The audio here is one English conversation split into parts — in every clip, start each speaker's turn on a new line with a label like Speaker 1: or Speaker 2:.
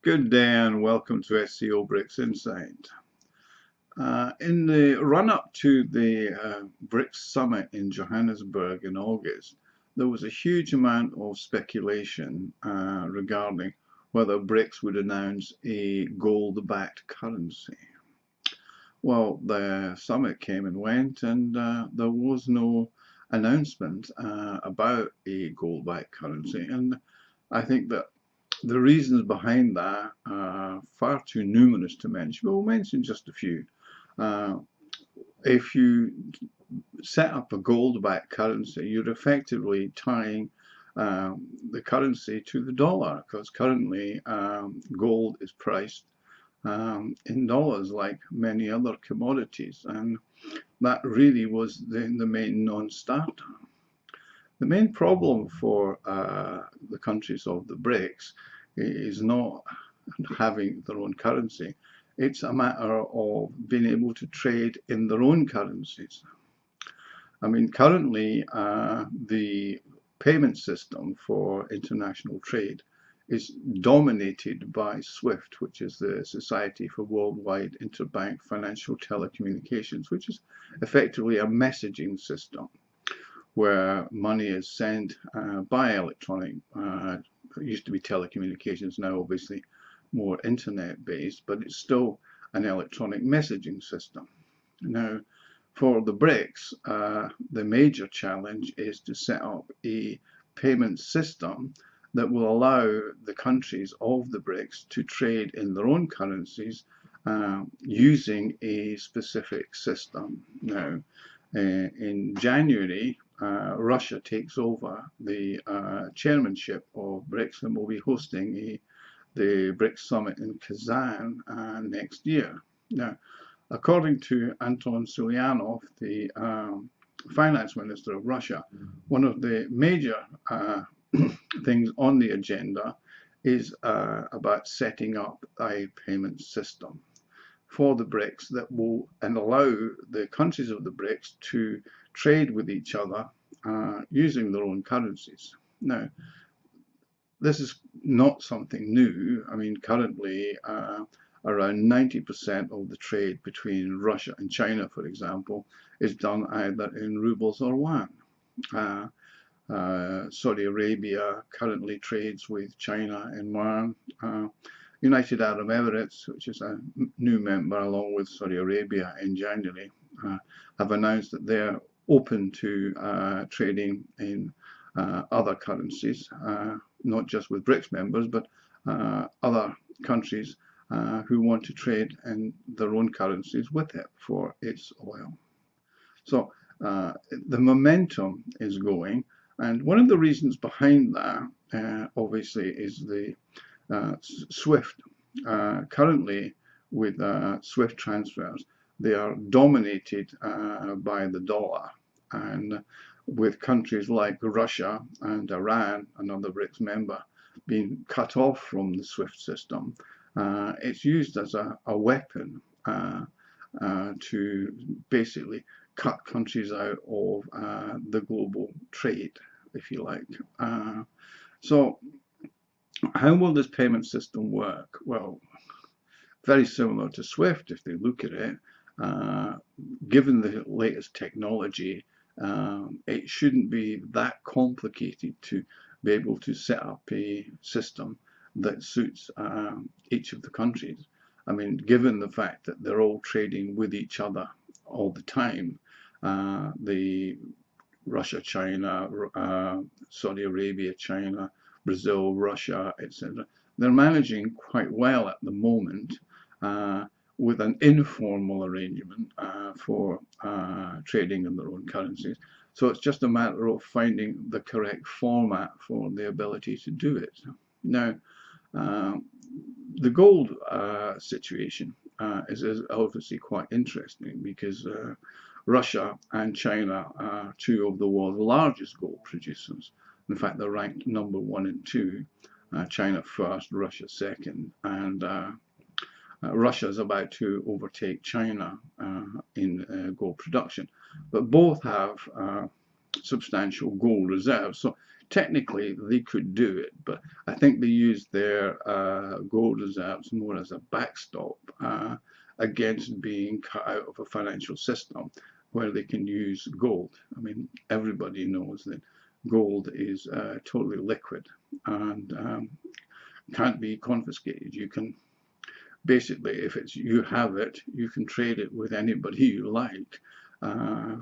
Speaker 1: Good day and welcome to SCO BRICS Insight. In the run-up to the BRICS summit in Johannesburg in August, there was a huge amount of speculation regarding whether BRICS would announce a gold-backed currency. Well, the summit came and went, and there was no announcement about a gold-backed currency. And I think that the reasons behind that are far too numerous to mention, but we'll mention just a few. If you set up a gold-backed currency, you're effectively tying the currency to the dollar, because currently gold is priced in dollars like many other commodities, and that really was the main non-starter. The main problem for the countries of the BRICS is not having their own currency. It's a matter of being able to trade in their own currencies. I mean, currently, the payment system for international trade is dominated by SWIFT, which is the Society for Worldwide Interbank Financial Telecommunications, which is effectively a messaging system where money is sent by electronic, it used to be telecommunications, now obviously more internet based, but it's still an electronic messaging system. Now, for the BRICS, the major challenge is to set up a payment system that will allow the countries of the BRICS to trade in their own currencies using a specific system. Now, in January, Russia takes over the chairmanship of BRICS and will be hosting the BRICS summit in Kazan next year. Now, according to Anton Sulianov, the finance minister of Russia, one of the major things on the agenda is about setting up a payment system for the BRICS that will allow the countries of the BRICS to trade with each other using their own currencies. Now, this is not something new. I mean, currently around 90% of the trade between Russia and China, for example, is done either in rubles or yuan. Saudi Arabia currently trades with China in yuan. United Arab Emirates, which is a new member along with Saudi Arabia in January, have announced that they're open to trading in other currencies, not just with BRICS members, but other countries who want to trade in their own currencies with it for its oil. So the momentum is going, and one of the reasons behind that, obviously, is the SWIFT. Currently, with SWIFT transfers, they are dominated by the dollar, and with countries like Russia and Iran, another BRICS member, being cut off from the SWIFT system, it's used as a weapon to basically cut countries out of the global trade, if you like. So how will this payment system work? Well, very similar to SWIFT if they look at it. Given the latest technology, it shouldn't be that complicated to be able to set up a system that suits each of the countries. I mean, given the fact that they're all trading with each other all the time, the Russia, China, Saudi Arabia, China, Brazil, Russia, etc. They're managing quite well at the moment with an informal arrangement for trading in their own currencies. So it's just a matter of finding the correct format for the ability to do it. Now, the gold situation is obviously quite interesting because Russia and China are two of the world's largest gold producers. In fact, they're ranked number 1 and 2. China first, Russia second, and Russia is about to overtake China in gold production. But both have substantial gold reserves. So technically they could do it, but I think they used their gold reserves more as a backstop against being cut out of a financial system where they can use gold. I mean, everybody knows that gold is totally liquid and can't be confiscated. You can basically, if it's you have it, you can trade it with anybody you like,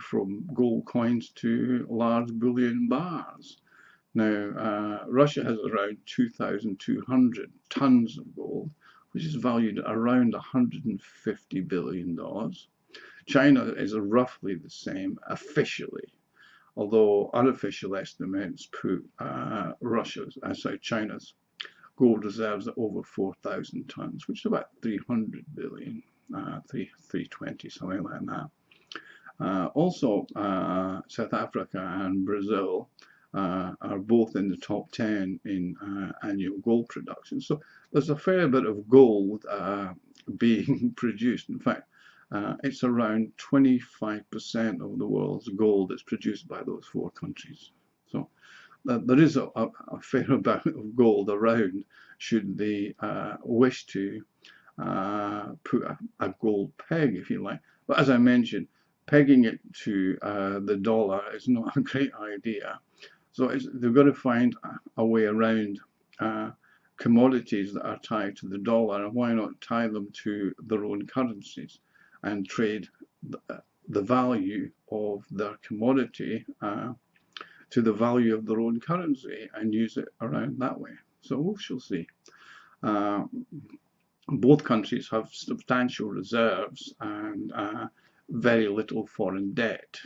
Speaker 1: from gold coins to large bullion bars. Now, Russia has around 2,200 tons of gold, which is valued at around $150 billion. China is roughly the same officially, although unofficial estimates put China's gold reserves at over 4,000 tons, which is about 300 billion, 320, something like that. Also, South Africa and Brazil are both in the top 10 in annual gold production. So there's a fair bit of gold being produced. In fact, it's around 25% of the world's gold that's produced by those four countries. So there is a fair amount of gold around should they wish to put a gold peg, if you like. But as I mentioned, pegging it to the dollar is not a great idea. So they've got to find a way around commodities that are tied to the dollar, and why not tie them to their own currencies and trade the value of their commodity to the value of their own currency and use it around that way. So we shall see. Both countries have substantial reserves and very little foreign debt.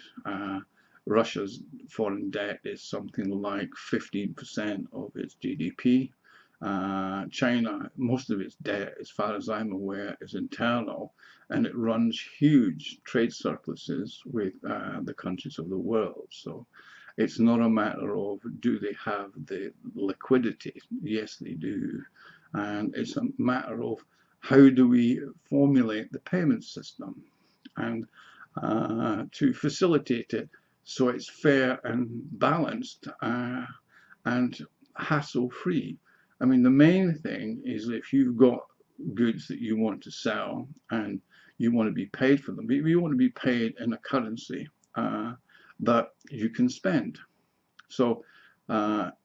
Speaker 1: Russia's foreign debt is something like 15% of its GDP. China, most of its debt, as far as I'm aware, is internal, and it runs huge trade surpluses with the countries of the world. So it's not a matter of do they have the liquidity. Yes, they do. And it's a matter of how do we formulate the payment system and to facilitate it so it's fair and balanced and hassle-free. I mean, the main thing is if you've got goods that you want to sell and you want to be paid for them, but you want to be paid in a currency that you can spend. So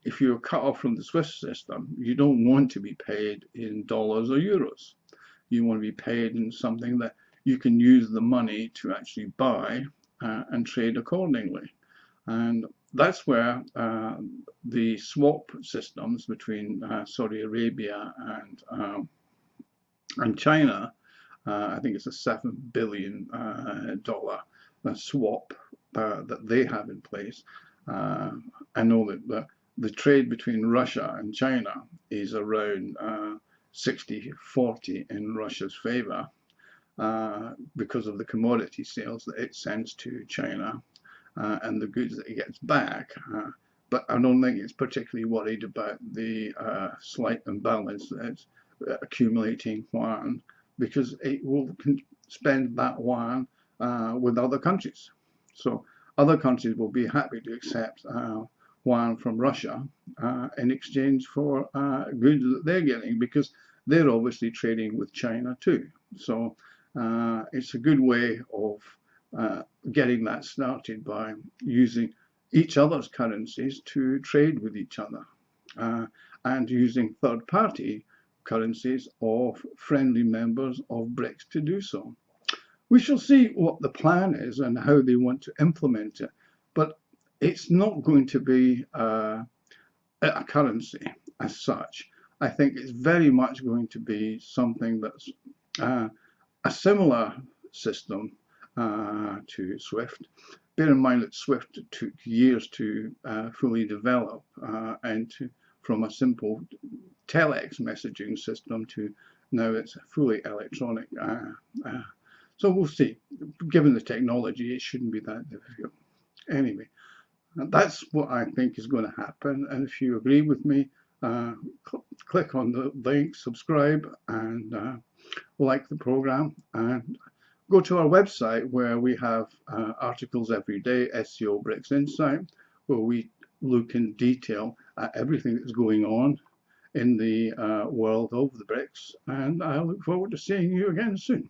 Speaker 1: if you're cut off from the SWIFT system, you don't want to be paid in dollars or euros. You want to be paid in something that you can use the money to actually buy and trade accordingly. And that's where the swap systems between Saudi Arabia and China, I think it's a $7 billion swap that they have in place. I know that the trade between Russia and China is around 60-40 in Russia's favor because of the commodity sales that it sends to China and the goods that it gets back. But I don't think it's particularly worried about the slight imbalance that's accumulating yuan, because it will spend that yuan with other countries. So other countries will be happy to accept yuan from Russia in exchange for goods that they're getting, because they're obviously trading with China too. So it's a good way of getting that started by using each other's currencies to trade with each other and using third-party currencies of friendly members of BRICS to do so. We shall see what the plan is and how they want to implement it, but it's not going to be a currency as such. I think it's very much going to be something that's a similar system to SWIFT. Bear in mind that SWIFT took years to fully develop and from a simple telex messaging system to now it's fully electronic. So we'll see. Given the technology, it shouldn't be that difficult. Anyway, that's what I think is going to happen. And if you agree with me, click on the link, subscribe, and like the program. And go to our website where we have articles every day, SCO BRICS Insight, where we look in detail at everything that's going on in the world of the BRICS, and I look forward to seeing you again soon.